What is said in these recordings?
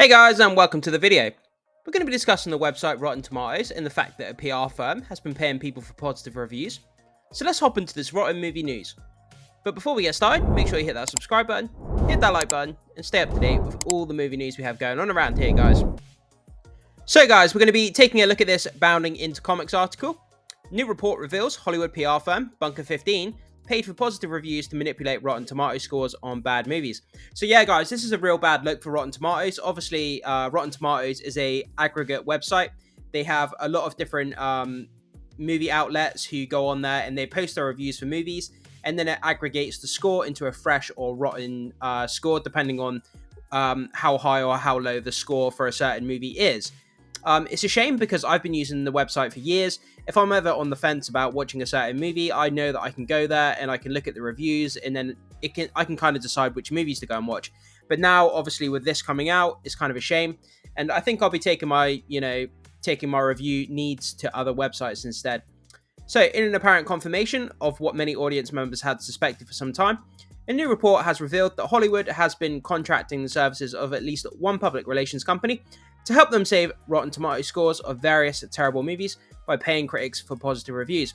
Hey guys, and welcome to the video. We're going to be discussing the website Rotten Tomatoes and the fact that a PR firm has been paying people for positive reviews. So let's hop into this rotten movie news. But before we get started, make sure you hit that subscribe button, hit that like button, and stay up to date with all the movie news we have going on around here, guys. So guys, we're going to be taking a look at this Bounding into Comics article. New report reveals Hollywood PR firm Bunker 15 paid for positive reviews to manipulate Rotten Tomatoes scores on bad movies. So yeah, guys, this is a real bad look for Rotten Tomatoes. Obviously, Rotten Tomatoes is a aggregate website. They have a lot of different movie outlets who go on there and they post their reviews for movies, and then it aggregates the score into a fresh or rotten score, depending on how high or how low the score for a certain movie is. It's a shame because I've been using the website for years. If I'm ever on the fence about watching a certain movie, I know that I can go there and I can look at the reviews, and then I can kind of decide which movies to go and watch. But now, obviously, with this coming out, it's kind of a shame. And I think I'll be taking my review needs to other websites instead. So, in an apparent confirmation of what many audience members had suspected for some time, a new report has revealed that Hollywood has been contracting the services of at least one public relations company to help them save Rotten Tomatoes scores of various terrible movies by paying critics for positive reviews.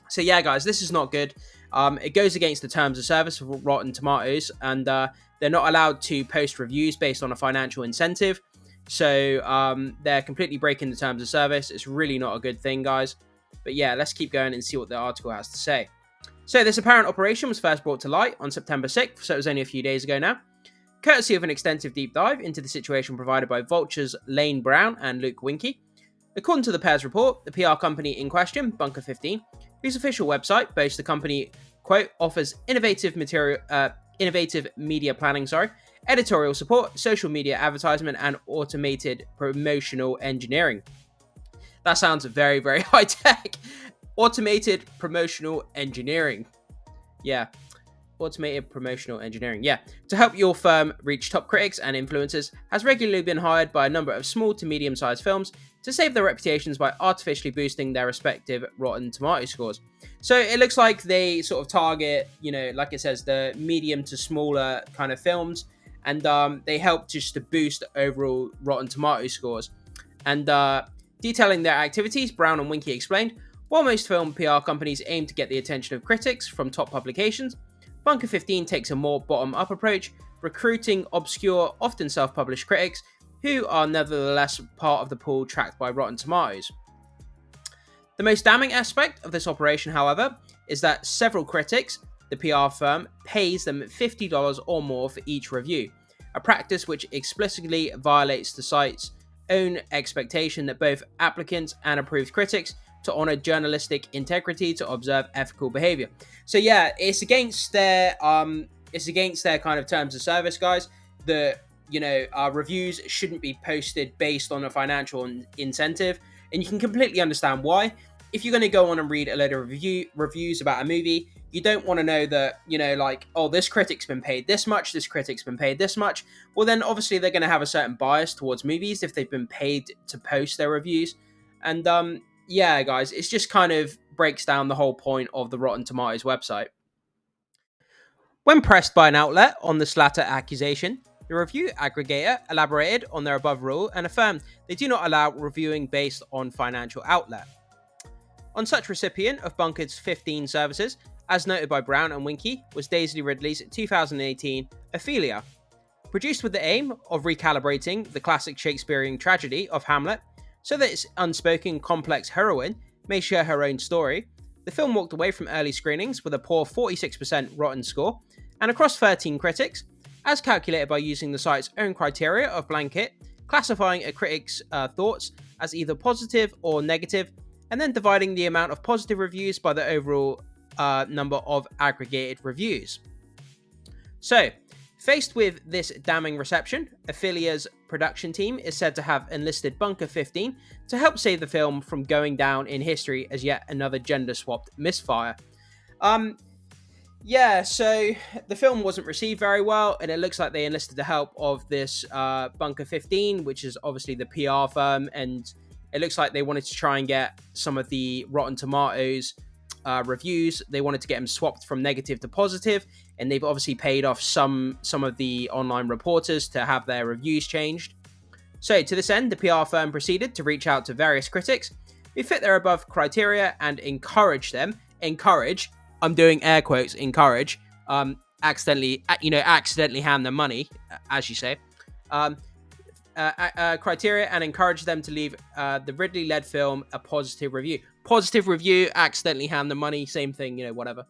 So yeah, guys, this is not good. It goes against the terms of service of Rotten Tomatoes, and they're not allowed to post reviews based on a financial incentive. So they're completely breaking the terms of service. It's really not a good thing, guys. But yeah, let's keep going and see what the article has to say. So this apparent operation was first brought to light on September 6th, so it was only a few days ago now, courtesy of an extensive deep dive into the situation provided by Vulture's Lane Brown and Luke Winkie. According to the pair's report, the PR company in question, Bunker 15, whose official website boasts the company, quote, offers innovative media planning, editorial support, social media advertisement, and automated promotional engineering. That sounds very, very high tech. Automated promotional engineering. Yeah. Automated promotional engineering. Yeah. To help your firm reach top critics and influencers, has regularly been hired by a number of small to medium-sized films to save their reputations by artificially boosting their respective Rotten Tomatoes scores. So it looks like they sort of target, like it says, the medium to smaller kind of films, and they help just to boost overall Rotten Tomatoes scores. And detailing their activities, Brown and Winkie explained, while most film PR companies aim to get the attention of critics from top publications, Bunker 15 takes a more bottom-up approach, recruiting obscure, often self-published critics who are nevertheless part of the pool tracked by Rotten Tomatoes. The most damning aspect of this operation, however, is that several critics, the PR firm, pays them $50 or more for each review, a practice which explicitly violates the site's own expectation that both applicants and approved critics to honor journalistic integrity, to observe ethical behavior. So yeah, it's against their kind of terms of service, guys. The reviews shouldn't be posted based on a financial incentive, and you can completely understand why. If you're going to go on and read a load of reviews about a movie, you don't want to know that, this critic's been paid this much, this critic's been paid this much. Well, then obviously they're going to have a certain bias towards movies if they've been paid to post their reviews. And yeah, guys, it just kind of breaks down the whole point of the Rotten Tomatoes website. When pressed by an outlet on this latter accusation, the review aggregator elaborated on their above rule and affirmed they do not allow reviewing based on financial outlet. On such recipient of Bunker's 15 services, as noted by Brown and Winkie, was Daisy Ridley's 2018 Ophelia. Produced with the aim of recalibrating the classic Shakespearean tragedy of Hamlet, so that its unspoken, complex heroine may share her own story, the film walked away from early screenings with a poor 46% rotten score, and across 13 critics, as calculated by using the site's own criteria of blanket, classifying a critic's thoughts as either positive or negative, and then dividing the amount of positive reviews by the overall number of aggregated reviews. So, faced with this damning reception, Ophelia's production team is said to have enlisted Bunker 15 to help save the film from going down in history as yet another gender-swapped misfire. So the film wasn't received very well, and it looks like they enlisted the help of this Bunker 15, which is obviously the PR firm, and it looks like they wanted to try and get some of the Rotten Tomatoes reviews. They wanted to get them swapped from negative to positive, and they've obviously paid off some of the online reporters to have their reviews changed. So to this end, the PR firm proceeded to reach out to various critics who fit their above criteria and encourage, I'm doing air quotes, accidentally hand them money, as you say, criteria, and encourage them to leave the Ridley-led film a positive review. Positive review, accidentally hand them money, same thing, whatever.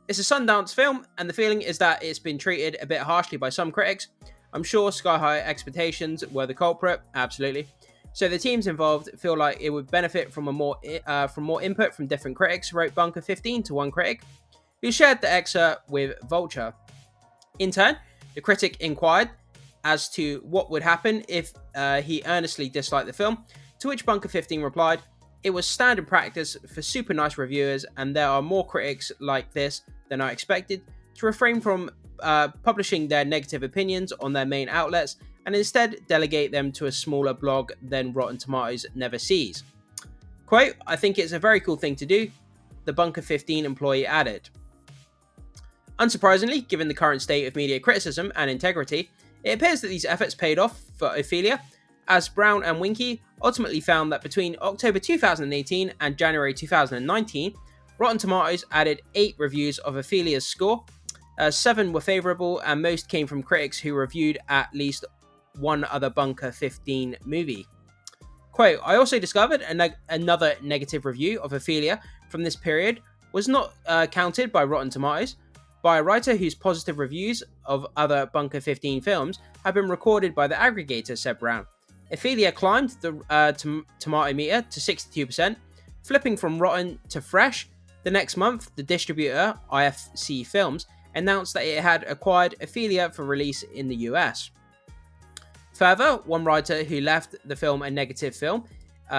It's a Sundance film, and the feeling is that it's been treated a bit harshly by some critics. I'm sure sky-high expectations were the culprit, absolutely. So the teams involved feel like it would benefit from more input from different critics, wrote Bunker 15 to one critic, who shared the excerpt with Vulture. In turn, the critic inquired as to what would happen if he earnestly disliked the film, to which Bunker 15 replied, "It was standard practice for super nice reviewers, and there are more critics like this than I expected, to refrain from publishing their negative opinions on their main outlets and instead delegate them to a smaller blog than Rotten Tomatoes never sees." Quote, "I think it's a very cool thing to do," the Bunker 15 employee added. Unsurprisingly, given the current state of media criticism and integrity, it appears that these efforts paid off for Ophelia, as Brown and Winky ultimately found that between October 2018 and January 2019, Rotten Tomatoes added 8 reviews of Ophelia's score. 7 were favourable, and most came from critics who reviewed at least one other Bunker 15 movie. Quote, "I also discovered another negative review of Ophelia from this period was not counted by Rotten Tomatoes, by a writer whose positive reviews of other Bunker 15 films have been recorded by the aggregator," said Brown. Ophelia climbed the tomato meter to 62%, flipping from rotten to fresh. The next month, the distributor, IFC Films, announced that it had acquired Ophelia for release in the US. Further, one writer who left the film a negative film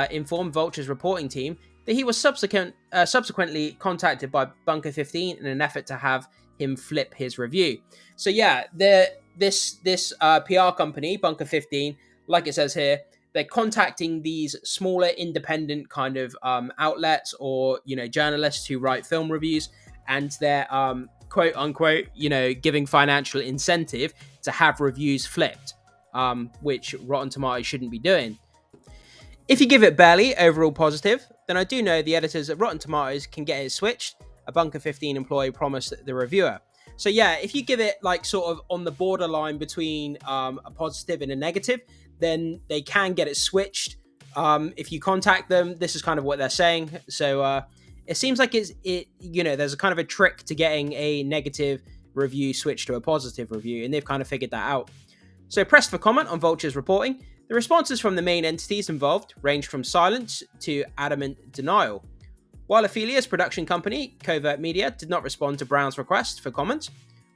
informed Vulture's reporting team that he was subsequently contacted by Bunker 15 in an effort to have him flip his review. So yeah, this PR company, Bunker 15, like it says here, they're contacting these smaller independent kind of outlets or journalists who write film reviews, and they're quote unquote giving financial incentive to have reviews flipped, which Rotten Tomatoes shouldn't be doing. If you give it barely overall positive, then I do know the editors at Rotten Tomatoes can get it switched, a Bunker 15 employee promised the reviewer. So yeah, if you give it like sort of on the borderline between a positive and a negative, then they can get it switched. If you contact them, this is kind of what they're saying. So it seems like there's a kind of a trick to getting a negative review switched to a positive review, and they've kind of figured that out. So pressed for comment on Vulture's reporting, the responses from the main entities involved ranged from silence to adamant denial. While Ophelia's production company, Covert Media, did not respond to Brown's request for comment,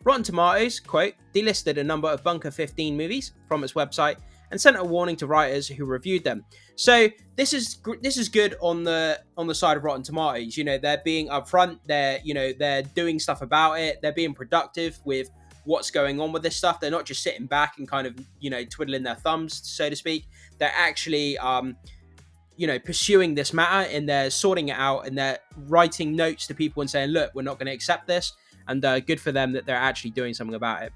Rotten Tomatoes, quote, delisted a number of Bunker 15 movies from its website and sent a warning to writers who reviewed them. So this is good on the side of Rotten Tomatoes. They're being upfront. They're doing stuff about it. They're being productive with what's going on with this stuff. They're not just sitting back and kind of twiddling their thumbs, so to speak. They're actually pursuing this matter, and they're sorting it out, and they're writing notes to people and saying, look, we're not going to accept this. And good for them that they're actually doing something about it.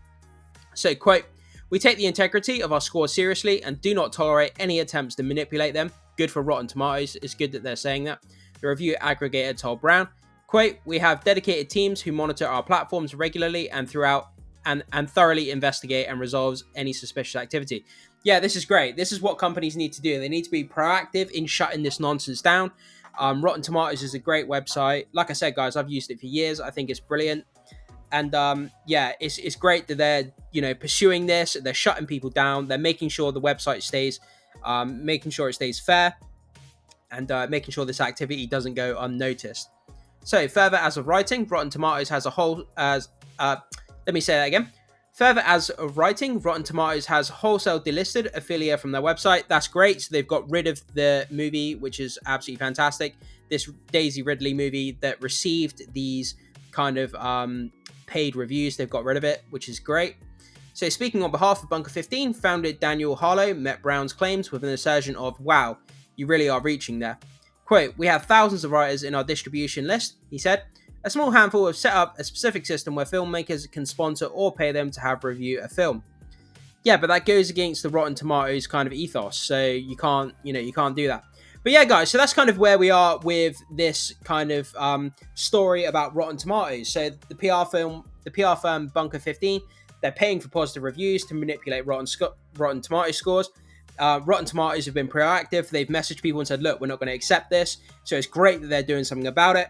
So, quote, "We take the integrity of our scores seriously and do not tolerate any attempts to manipulate them." Good for Rotten Tomatoes. It's good that they're saying that. The review aggregator told Brown, quote, "We have dedicated teams who monitor our platforms regularly and throughout and thoroughly investigate and resolves any suspicious activity." Yeah, this is great. This is what companies need to do. They need to be proactive in shutting this nonsense down. Rotten Tomatoes is a great website. Like I said, guys, I've used it for years. I think it's brilliant. And it's great that they're pursuing this. They're shutting people down. They're making sure the website stays, making sure it stays fair, and making sure this activity doesn't go unnoticed. So further, as of writing, Rotten Tomatoes has Further, as of writing, Rotten Tomatoes has wholesale delisted Ophelia from their website. That's great. So they've got rid of the movie, which is absolutely fantastic. This Daisy Ridley movie that received these kind of paid reviews, they've got rid of it, which is great. So speaking on behalf of Bunker 15, founder Daniel Harlow met Brown's claims with an assertion of, "Wow, you really are reaching there." Quote, "We have thousands of writers in our distribution list," he said. "A small handful have set up a specific system where filmmakers can sponsor or pay them to have review a film." Yeah, but that goes against the Rotten Tomatoes kind of ethos. So you can't, you can't do that. But yeah, guys, so that's kind of where we are with this kind of story about Rotten Tomatoes. So the PR firm Bunker 15, they're paying for positive reviews to manipulate Rotten Tomatoes scores. Rotten Tomatoes have been proactive. They've messaged people and said, look, we're not going to accept this. So it's great that they're doing something about it.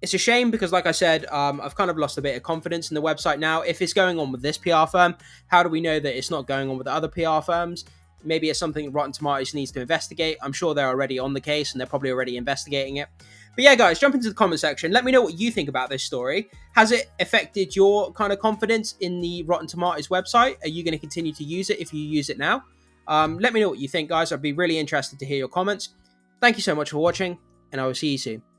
It's a shame because, like I said, I've kind of lost a bit of confidence in the website now. If it's going on with this PR firm, how do we know that it's not going on with other PR firms? Maybe it's something Rotten Tomatoes needs to investigate. I'm sure they're already on the case and they're probably already investigating it. But yeah, guys, jump into the comment section. Let me know what you think about this story. Has it affected your kind of confidence in the Rotten Tomatoes website? Are you going to continue to use it if you use it now? Let me know what you think, guys. I'd be really interested to hear your comments. Thank you so much for watching, and I will see you soon.